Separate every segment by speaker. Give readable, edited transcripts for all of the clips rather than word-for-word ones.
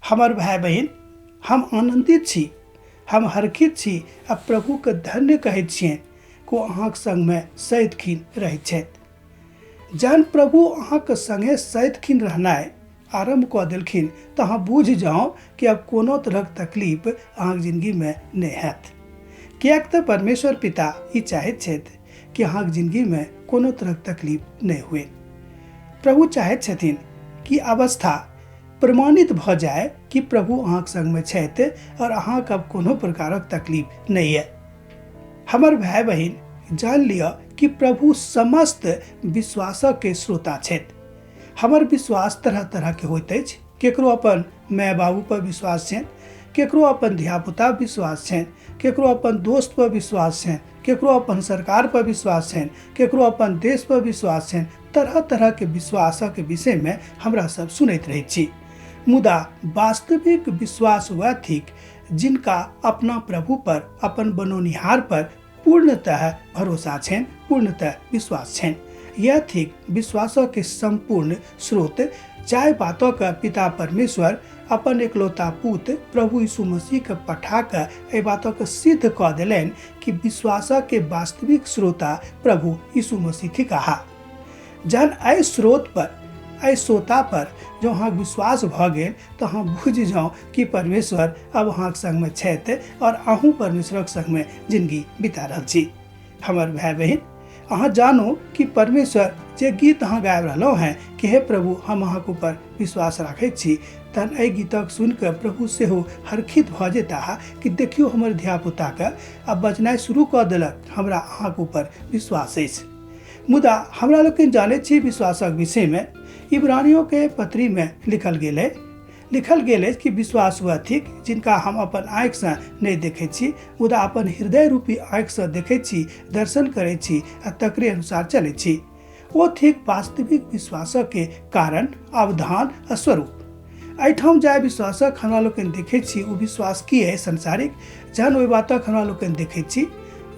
Speaker 1: हमर भाई बहन, हम आनंदित छी, हम हर्षित छी आ प्रभु के धन्य कहैत छियनि को अहाँक संगमे सदिखन रहैत छथि। जहन प्रभु अहाँके संगे सदिखन रहनाइ आरंभ कऽ देलखिन तऽ अहाँ बुझि जाउ कि अब कोनो तरहक तकलीफ अहाँक जिंदगीमे नहि हैत। किएक तऽ परमेश्वर पिता ई चाहैत छथि कि अहाँक जिंदगीमे कोनो तरहक तकलीफ नहि हुए। प्रभु चाहैत छथिन कि अवस्था प्रमाणित भऽ जाए कि प्रभु अहाँक संगमे छथि और अहाँके अब कोनो प्रकारक तकलीफ नहीं है। हमर भाई बहन, जान लिअ कि प्रभु समस्त विश्वासक के श्रोता छथि। हमर विश्वास तरह तरह के होइत अछि। केकरो अपन माय बाबू पर विश्वास छनि, केकरो अपन धियापुता विश्वास छनि, केकरो अपन दोस्त पर विश्वास छनि, केकरो अपन सरकार पर विश्वास छनि, केकरो अपन देश पर विश्वास छनि। तरह तरह के विश्वासक विषय में हमरा सब सुनैत रहैत छी। मुदा वास्तविक विश्वास वह थिक जिनका अपना प्रभु पर, अपन बनौनिहार पर पूर्णतः भरोसा छनि, पूर्णतः विश्वास छनि। यह थिक विश्वासों के संपूर्ण स्रोत, जाय बातों का पिता परमेश्वर अपन एकलौता पुत्र प्रभु यीशु मसीह के पठा के एहि बातों के सिद्ध कऽ देलनि कि विश्वासों के वास्तविक श्रोता प्रभु यीशु मसीह थिकाह। जहन एहि स्रोत पर, एहि श्रोता पर जो अहाँ विश्वास भऽ गेल तऽ अहाँ बुझि जाउ कि परमेश्वर अब अहाँक संगमे छथि और अहूँ परमेश्वरक संगमे जिंदगी बिता रहल छी। हमर भाई बहन, अहाँ जानू कि परमेश्वर जे गीत अहाँ गाबि रहलहुँ हैं कि हे प्रभु हम अहाँके ऊपर विश्वास राखैत छी, तहन एहि गीतक सुनि कऽ प्रभु सेहो हर्षित भऽ जेताह कि देखियौ हमर धियापुताके आब बजनाइ शुरू कऽ देलक, हमरा अहाँके ऊपर विश्वास अछि। मुदा हमरा लोकनि जानैत छी विश्वासक विषयमे इब्रानियों के पत्री में लिखल गेल अछि कि विश्वास वह थिक जिनका हम अपन आँखि से नहीं देखैत छी, मुदा अपन हृदय रूपी आँखि से देखैत छी, दर्शन करैत छी आ तकरे अनुसार चलैत छी। ओ थिक वास्तविक विश्वासक के कारण, अवधान आ स्वरूप। एहिठाम जाय विश्वासक हमरा लोकनि देखैत छी, ओ विश्वास की है संसारिक। जहन ओहि बातक हमरा लोकनि देखैत छी,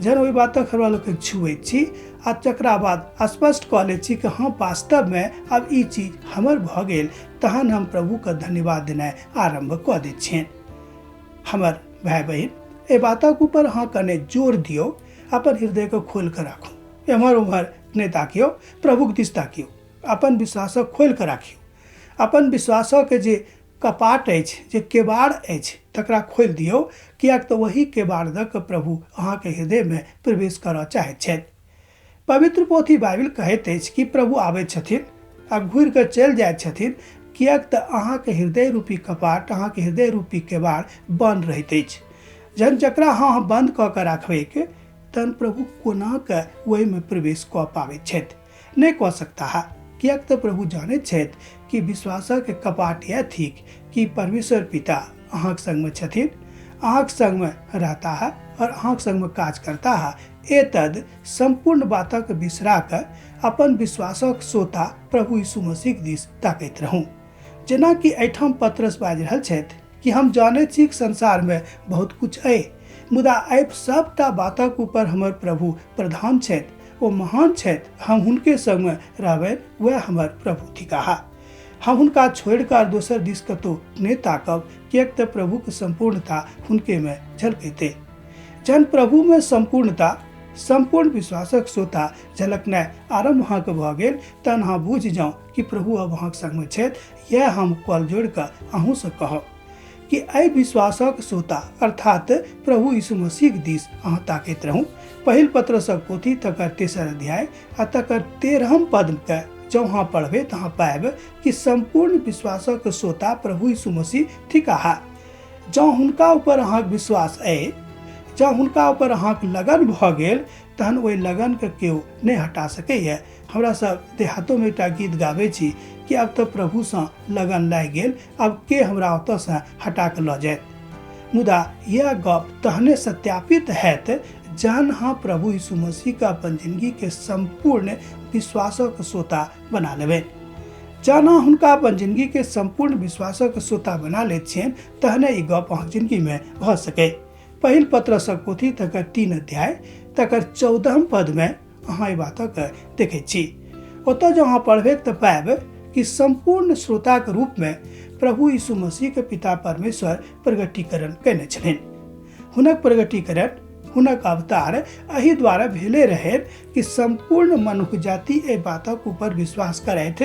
Speaker 1: जहन ओहि बातक हमरा लोकनि छुएत छी आ तकरा बाद स्पष्ट कऽ लै छी कि हाँ वास्तवमे अब ई चीज हमर भऽ गेल, तहन हम प्रभुके धन्यवाद देनाइ आरंभ कऽ दैत छियनि। हमर भाई बहन, एहि बातक ऊपर अहाँ कने जोर दियौ, अपन हृदयके खोलि कऽ राखू, एम्हर उम्हर नहि ताकियौ, प्रभुक दिस ताकियौ, अपन विश्वासक खोलि कऽ राखियौ। अपन विश्वासक जे कपाट अछि, जे केबाड़ अछि, तकरा खोलि दियौ, किएक तऽ वही केबाड़ दऽ कऽ प्रभु अहाँके हृदयमे प्रवेश करऽ चाहैत छथि। पवित्र पोथी बाइबिल कहैत अछि कि प्रभु आबैत छथिन आ घुरि कऽ चलि जाइत छथिन, किएक तऽ अहाँके हृदय रूपी कपाट, अहाँके हृदय रूपी केबाड़ बंद रहैत अछि। जहन जकरा अहाँ बंद कऽ कऽ राखबै तहन प्रभु कोना कऽ ओहिमे प्रवेश कऽ पाबैत छथि, नहि कऽ सकता है। किएक तऽ प्रभु जानैत छथि कि विश्वासक कपाट यह थिक कि परमेश्वर पिता अहाँक संगमे छथिन, अहाँक संगमे रहता है और अहाँक संगमे काज करता है। एतद संपूर्ण बातक बिसरा कऽ अपन विश्वासक श्रोता प्रभु यीशु मसीह दिस ताकैत रहू। जेना कि एहिठाम पतरस बाजि रहल छथि कि हम जानैत छी कि संसारमे बहुत कुछ अइ, मुदा एहि सबटा बातक ऊपर हमर प्रभु प्रधान छथि, ओ महान छथि। हम हुनके संगमे रहबै, वह हमर प्रभु थिकाह। हम हुनका छोड़ि कऽ दोसर दिस कतहु नहि ताकब, किएक तऽ प्रभुके संपूर्णता हुनकेमे झलकैते। जहन प्रभुमे संपूर्णता, संपूर्ण विश्वासक श्रोता झलकनाइ आरंभ अहाँके भऽ गेल, तहन अहाँ बुझि जाउ कि प्रभु अब अहाँके संगमे छथि। यह हम कल जोड़ि कऽ अहूँसँ कहब कि एहि विश्वासक श्रोता अर्थात प्रभु यीशु मसीह दिस अहाँ ताकैत रहू। पहिल पत्रसक पोथी तकर 3 अध्याय आ तकर 13 पदके जँ अहाँ पढ़बै तऽ अहाँ पाएब कि संपूर्ण विश्वासक श्रोता प्रभु यीशु मसीह थिकाह। जँ हुनका ऊपर अहाँके विश्वास अइ, जँ हुनका ऊपर अहाँके लगन भऽ गेल, तहन ओहि लगनके केओ नहि हटा सकैए। हमरा सब देहातोमे एकटा गीत गाबै छी कि अब तऽ प्रभुसँ लगन लागि गेल, अब के हमरा ओतऽसँ हटा कऽ लऽ जायत। मुदा यह गप तहने सत्यापित हैत जहन अहाँ प्रभु यीशु मसीह के अपन जिंदगी के संपूर्ण विश्वासक श्रोता बना लेबै। जहन अहाँ हुनका अपन जिंदगी के संपूर्ण विश्वासक श्रोता बना लैत छियनि, तहने ई गप अहाँक जिंदगीमे भऽ सकै। पहिल पत्रसक पोथी तकर 3 अध्याय तकर 14 पदमे अहाँ ई बातक देखैत छी। ओतऽ जँ अहाँ पढ़बै तऽ पाएब कि संपूर्ण श्रोता के रूप में प्रभु यीशु मसीह के पिता परमेश्वर प्रगटीकरण कयने छथिन। हुनक प्रगटीकरण, हुनक अवतार एहि द्वारा भेले रहे कि संपूर्ण मनुष्य जाति ए बातक ऊपर विश्वास करैत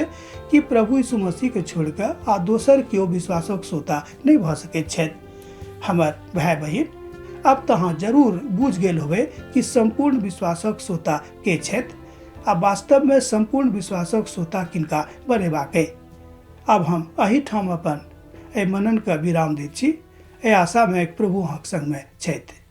Speaker 1: कि प्रभु यीशु मसीह के छोड़ कर आ दोसर केओ विश्वासक श्रोता नहीं भ सकैत छथि। हमर भाई बहिन, अब तो अहाँ जरूर बुझ गेल होबे कि संपूर्ण विश्वासक श्रोता के छथि आ वास्तव में संपूर्ण विश्वासक श्रोता किनका बनेबाक अइ। अब हम एहि ठाम अपन मनन के विराम दै छी, ए आशा में प्रभु अहाँक संग में छथि।